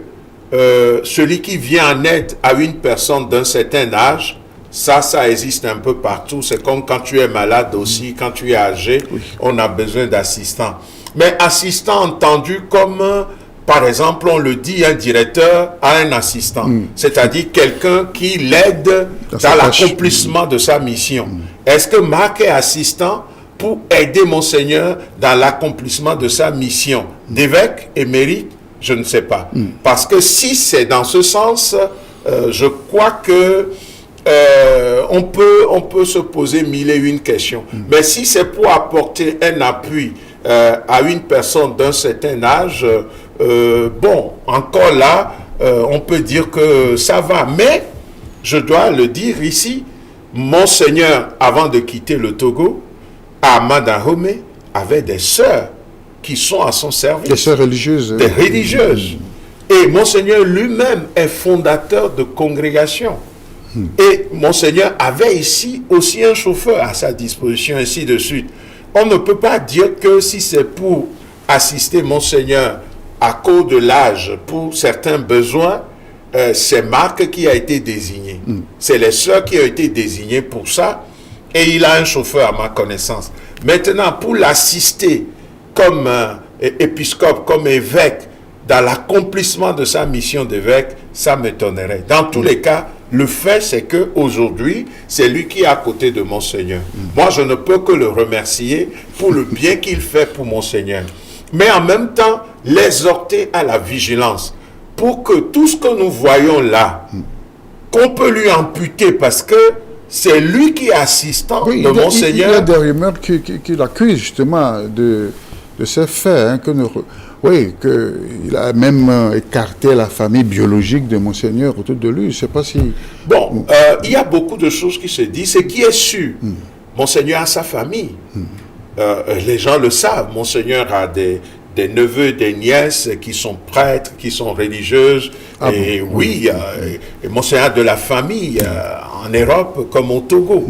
celui qui vient en aide à une personne d'un certain âge, ça existe un peu partout. C'est comme quand tu es malade aussi, quand tu es âgé, on a besoin d'assistants. Mais assistant entendu comme, par exemple, on le dit, un directeur a un assistant. C'est-à-dire quelqu'un qui l'aide dans l'accomplissement de sa mission. Est-ce que Marc est assistant pour aider Monseigneur dans l'accomplissement de sa mission d'évêque émérite? Je ne sais pas. Parce que si c'est dans ce sens, je crois que on peut se poser mille et une questions. Mais si c'est pour apporter un appui à une personne d'un certain âge, bon, encore là, on peut dire que ça va. Mais, je dois le dire ici, Monseigneur, avant de quitter le Togo, à Madahome, avait des sœurs qui sont à son service. Des sœurs religieuses. Des religieuses. Et Monseigneur lui-même est fondateur de congrégation. Et Monseigneur avait ici aussi un chauffeur à sa disposition, ainsi de suite. On ne peut pas dire que si c'est pour assister Monseigneur à cause de l'âge, pour certains besoins, c'est Marc qui a été désigné. C'est les sœurs qui ont été désignées pour ça, et il a un chauffeur à ma connaissance. Maintenant, pour l'assister comme épiscope, comme évêque, dans l'accomplissement de sa mission d'évêque, ça m'étonnerait. Dans tous les cas, le fait, c'est qu'aujourd'hui, c'est lui qui est à côté de Monseigneur. Moi, je ne peux que le remercier pour le bien qu'il fait pour Monseigneur. Mais en même temps, l'exhorter à la vigilance pour que tout ce que nous voyons là, qu'on peut lui amputer parce que c'est lui qui est assistant de Monseigneur. Il y a des rumeurs qui l'accusent justement de ces faits, hein, oui, qu'il a même écarté la famille biologique de Monseigneur autour de lui. Je ne sais pas si... Bon, il y a beaucoup de choses qui se disent. Ce qui est sûr, Monseigneur a sa famille. Les gens le savent. Monseigneur a des neveux, des nièces qui sont prêtres, qui sont religieuses. Et Monseigneur a de la famille en Europe comme au Togo.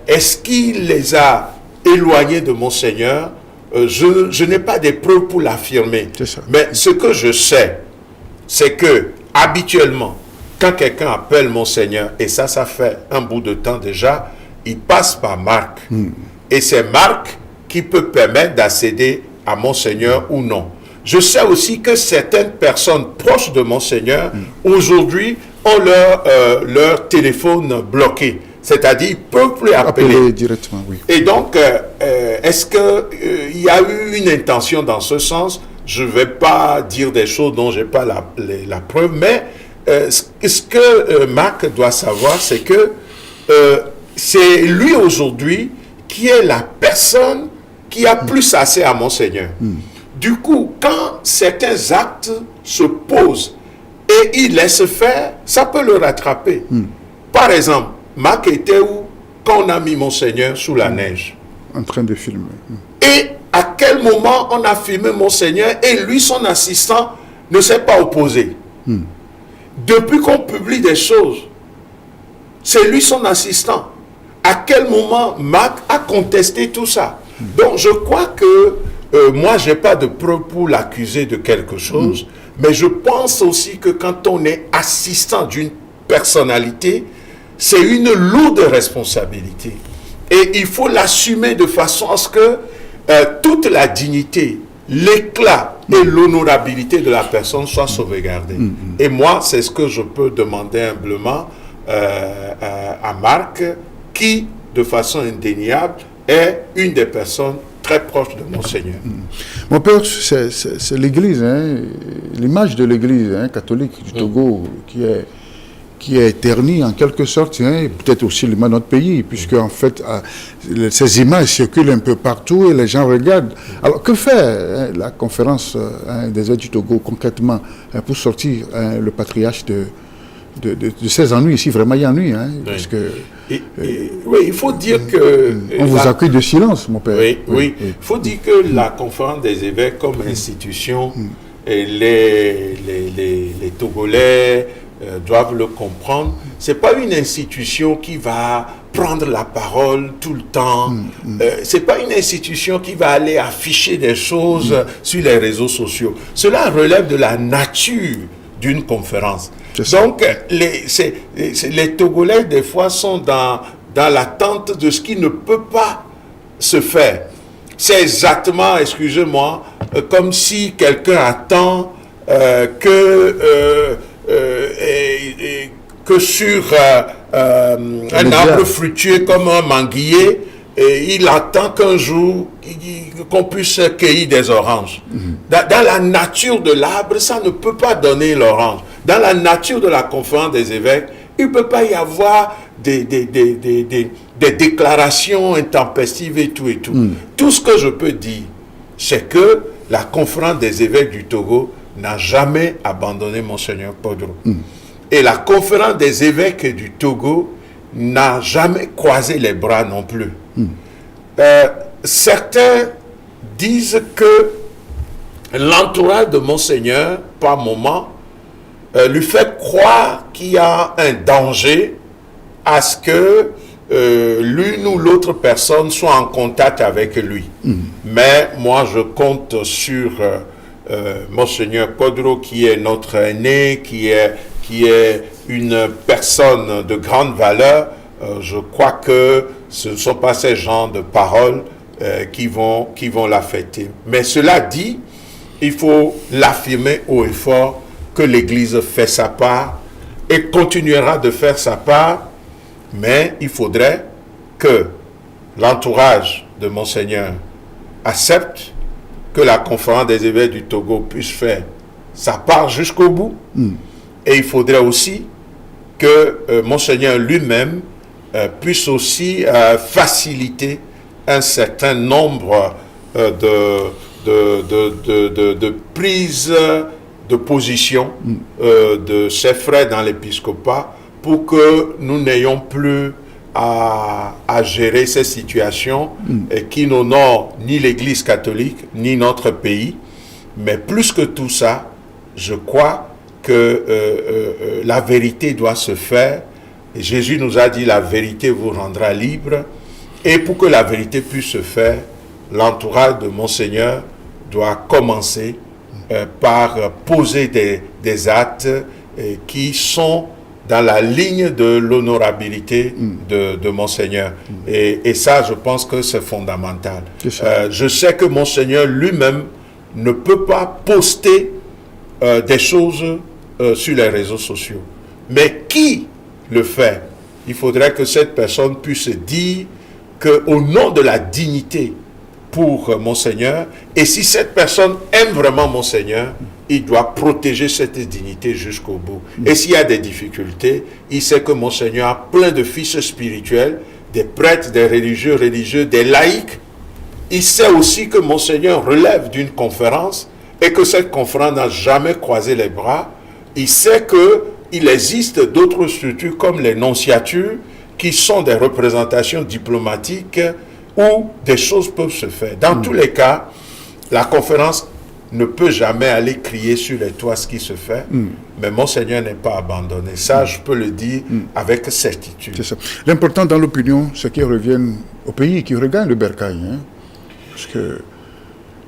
Est-ce qu'il les a éloignés de Monseigneur? Je n'ai pas des preuves pour l'affirmer. Mais ce que je sais, c'est que habituellement, quand quelqu'un appelle Monseigneur, et ça fait un bout de temps déjà, il passe par Marc. Et c'est Marc qui peut permettre d'accéder à Monseigneur ou non. Je sais aussi que certaines personnes proches de Monseigneur, aujourd'hui, ont leur téléphone bloqué. C'est-à-dire, ils ne peuvent plus appeler directement, oui. Et donc, est-ce qu'il y a eu une intention dans ce sens? Je ne vais pas dire des choses dont je n'ai pas la preuve, mais ce que Marc doit savoir, c'est que c'est lui aujourd'hui qui est la personne qui a plus accès à Monseigneur. Du coup, quand certains actes se posent et il laisse faire, ça peut le rattraper. Par exemple, Marc était où quand on a mis Monseigneur sous la neige? En train de filmer. Et à quel moment on a filmé Monseigneur et lui, son assistant, ne s'est pas opposé. Depuis qu'on publie des choses, c'est lui son assistant. À quel moment Marc a contesté tout ça? Donc je crois que moi, je n'ai pas de preuve pour l'accuser de quelque chose, mais je pense aussi que quand on est assistant d'une personnalité, c'est une lourde responsabilité. Et il faut l'assumer de façon à ce que toute la dignité, l'éclat et l'honorabilité de la personne soient sauvegardés. Et moi, c'est ce que je peux demander humblement à Marc, qui, de façon indéniable, est une des personnes très proches de Monseigneur. Mon père, c'est l'Église, hein, l'image de l'Église catholique du Togo qui est ternie en quelque sorte, hein, peut-être aussi l'image de notre pays, puisque en fait, ces images circulent un peu partout et les gens regardent. Alors, que fait la conférence des évêques du Togo concrètement pour sortir le patriarche de ces ennuis ici? Vraiment, il y a ennui, hein, parce que... oui, il faut dire que... on vous accueille de silence, mon père. Oui. Il faut dire que la conférence des évêques comme institution, et les Togolais doivent le comprendre, ce n'est pas une institution qui va prendre la parole tout le temps. Ce n'est pas une institution qui va aller afficher des choses sur les réseaux sociaux. Cela relève de la nature d'une conférence. Donc, les Togolais, des fois, sont dans l'attente de ce qui ne peut pas se faire. C'est exactement, excusez-moi, comme si quelqu'un attend que sur un arbre fruitier comme un manguier, et il attend qu'un jour qu'on puisse cueillir des oranges. Dans la nature de l'arbre, ça ne peut pas donner l'orange. Dans la nature de la conférence des évêques, il ne peut pas y avoir des déclarations intempestives et tout et tout. Tout ce que je peux dire, c'est que la conférence des évêques du Togo n'a jamais abandonné Monseigneur Podro. Et la conférence des évêques du Togo n'a jamais croisé les bras non plus. Certains disent que l'entourage de Monseigneur, par moment, lui fait croire qu'il y a un danger à ce que l'une ou l'autre personne soit en contact avec lui. Mais moi, je compte sur Monseigneur Podro, qui est notre aîné, qui est une personne de grande valeur. Je crois que ce ne sont pas ces genres de paroles qui vont l'affecter. Mais cela dit, il faut l'affirmer haut et fort que l'Église fait sa part et continuera de faire sa part, mais il faudrait que l'entourage de Monseigneur accepte que la conférence des évêques du Togo puisse faire sa part jusqu'au bout. Et il faudrait aussi que Monseigneur lui-même puisse aussi faciliter un certain nombre de prises de position de ses frères dans l'épiscopat pour que nous n'ayons plus à gérer ces situations qui n'honorent ni l'Église catholique ni notre pays. Mais plus que tout ça, je crois que la vérité doit se faire. Et Jésus nous a dit, la vérité vous rendra libre. Et pour que la vérité puisse se faire, l'entourage de Monseigneur doit commencer par poser des actes qui sont dans la ligne de l'honorabilité de Monseigneur. Et ça, je pense que c'est fondamental. Je sais que Monseigneur lui-même ne peut pas poster des choses sur les réseaux sociaux. Mais qui le fait? Il faudrait que cette personne puisse dire qu'au nom de la dignité pour Monseigneur, et si cette personne aime vraiment Monseigneur, il doit protéger cette dignité jusqu'au bout. Et s'il y a des difficultés, il sait que Monseigneur a plein de fils spirituels, des prêtres, des religieux, des laïcs. Il sait aussi que Monseigneur relève d'une conférence et que cette conférence n'a jamais croisé les bras. Il sait qu'il existe d'autres structures comme les nonciatures qui sont des représentations diplomatiques où des choses peuvent se faire. Dans tous les cas, La conférence ne peut jamais aller crier sur les toits ce qui se fait, mais Monseigneur n'est pas abandonné. Ça, je peux le dire avec certitude. C'est ça. L'important dans l'opinion, c'est qu'ils reviennent au pays, qu'ils regagnent le bercail. Hein? Parce que...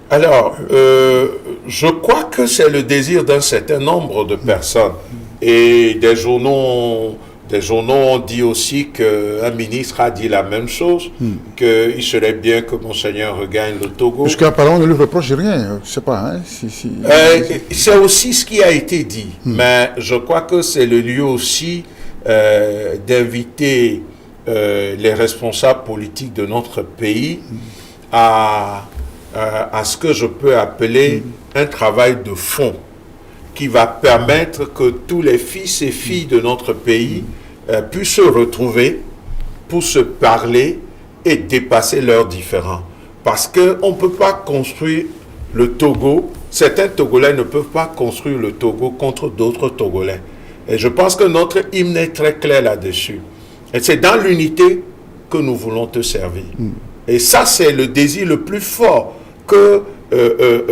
Alors, je crois que c'est le désir d'un certain nombre de personnes. Et des journaux ont dit aussi qu'un ministre a dit la même chose, qu'il serait bien que Monseigneur regagne le Togo. Jusqu'apparemment, on ne lui reproche rien, je ne sais pas. Hein, c'est aussi ce qui a été dit, mais je crois que c'est le lieu aussi d'inviter les responsables politiques de notre pays à ce que je peux appeler un travail de fond qui va permettre que tous les fils et filles de notre pays puissent se retrouver pour se parler et dépasser leurs différends. Parce qu'on ne peut pas construire le Togo, certains Togolais ne peuvent pas construire le Togo contre d'autres Togolais. Et je pense que notre hymne est très clair là-dessus. Et c'est dans l'unité que nous voulons te servir. Et ça, c'est le désir le plus fort que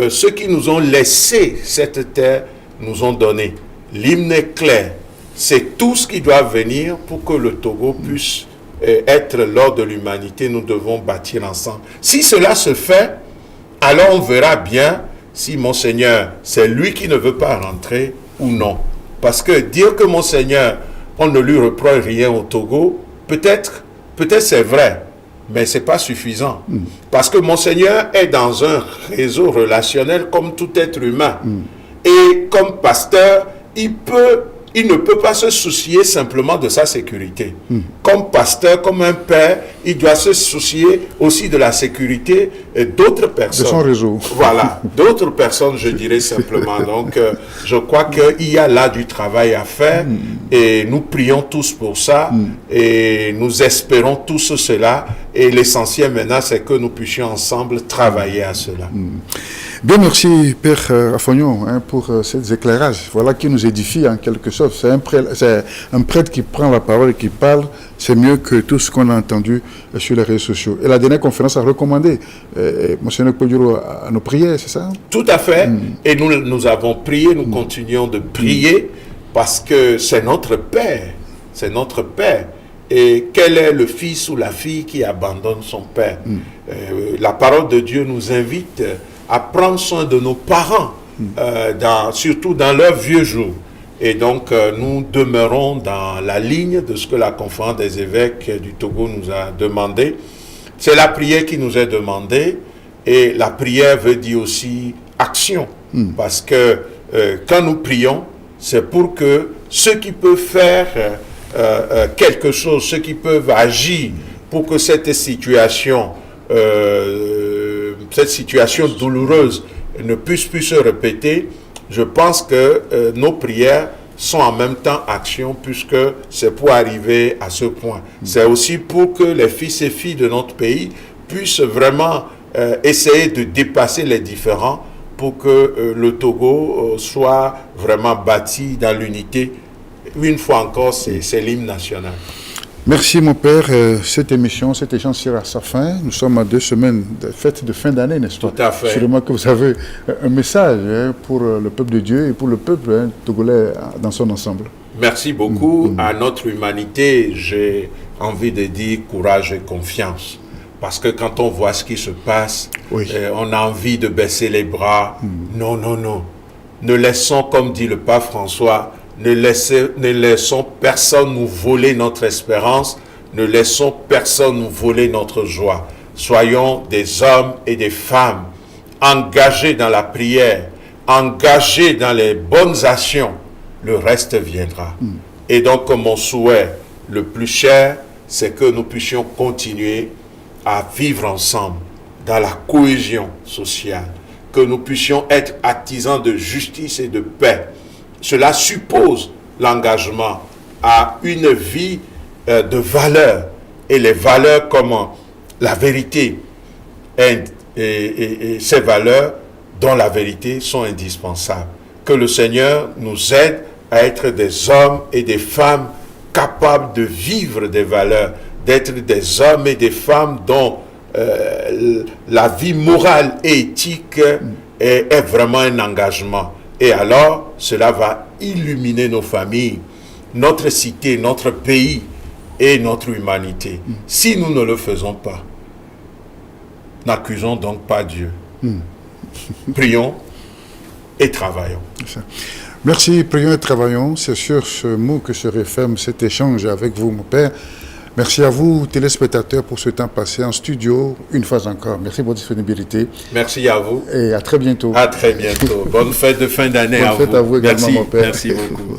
ceux qui nous ont laissé cette terre nous ont donné. L'hymne est clair. C'est tout ce qui doit venir pour que le Togo puisse être l'or de l'humanité. Nous devons bâtir ensemble. Si cela se fait, alors on verra bien si Monseigneur, c'est lui qui ne veut pas rentrer ou non. Parce que dire que Monseigneur, on ne lui reproche rien au Togo, peut-être c'est vrai, mais ce n'est pas suffisant. Parce que Monseigneur est dans un réseau relationnel comme tout être humain. Et comme pasteur, il ne peut pas se soucier simplement de sa sécurité. Comme pasteur, comme un père, il doit se soucier aussi de la sécurité d'autres personnes. De son réseau. Voilà, d'autres personnes, je dirais simplement. Donc, je crois qu'il y a là du travail à faire et nous prions tous pour ça et nous espérons tous cela. Et l'essentiel maintenant, c'est que nous puissions ensemble travailler à cela. Bien, merci Père Afognon pour ces éclairages. Voilà qui nous édifie en quelque sorte. C'est un prêtre qui prend la parole et qui parle. C'est mieux que tout ce qu'on a entendu sur les réseaux sociaux. Et la dernière conférence a recommandé Monseigneur Kpodjolo à nos prières, c'est ça? Tout à fait. Et nous avons prié, nous continuons de prier parce que c'est notre Père. C'est notre Père. Et quel est le fils ou la fille qui abandonne son Père? La parole de Dieu nous invite à prendre soin de nos parents, surtout dans leurs vieux jours. Et donc, nous demeurons dans la ligne de ce que la conférence des évêques du Togo nous a demandé. C'est la prière qui nous est demandée, et la prière veut dire aussi action. Parce que quand nous prions, c'est pour que ceux qui peuvent faire quelque chose, ceux qui peuvent agir pour que cette situation douloureuse ne puisse plus se répéter, je pense que nos prières sont en même temps action, puisque c'est pour arriver à ce point. C'est aussi pour que les fils et filles de notre pays puissent vraiment essayer de dépasser les différends pour que le Togo soit vraiment bâti dans l'unité. Une fois encore, c'est l'hymne national. Merci mon Père. Cette émission, cet échange tire à sa fin. Nous sommes à 2 semaines de fête de fin d'année, n'est-ce pas? Tout à fait. Sûrement que vous avez un message pour le peuple de Dieu et pour le peuple togolais dans son ensemble. Merci beaucoup. À notre humanité, j'ai envie de dire courage et confiance. Parce que quand on voit ce qui se passe, on a envie de baisser les bras. Non, non, non. Ne laissons, comme dit le pape François, ne laissons personne nous voler notre espérance, ne laissons personne nous voler notre joie. Soyons des hommes et des femmes engagés dans la prière, engagés dans les bonnes actions. Le reste viendra. Et donc, mon souhait le plus cher, c'est que nous puissions continuer à vivre ensemble dans la cohésion sociale, que nous puissions être artisans de justice et de paix. Cela suppose l'engagement à une vie de valeurs, et les valeurs comme la vérité et ces valeurs dont la vérité sont indispensables. Que le Seigneur nous aide à être des hommes et des femmes capables de vivre des valeurs, d'être des hommes et des femmes dont la vie morale et éthique est vraiment un engagement. Et alors, cela va illuminer nos familles, notre cité, notre pays et notre humanité. Si nous ne le faisons pas, n'accusons donc pas Dieu. Prions et travaillons. Merci, prions et travaillons. C'est sur ce mot que se referme cet échange avec vous, mon Père. Merci à vous, téléspectateurs, pour ce temps passé en studio, une fois encore. Merci pour votre disponibilité. Merci à vous. Et à très bientôt. À très bientôt. Bonne fête de fin d'année à vous. Bonne fête à vous également, merci, mon Père. Merci beaucoup.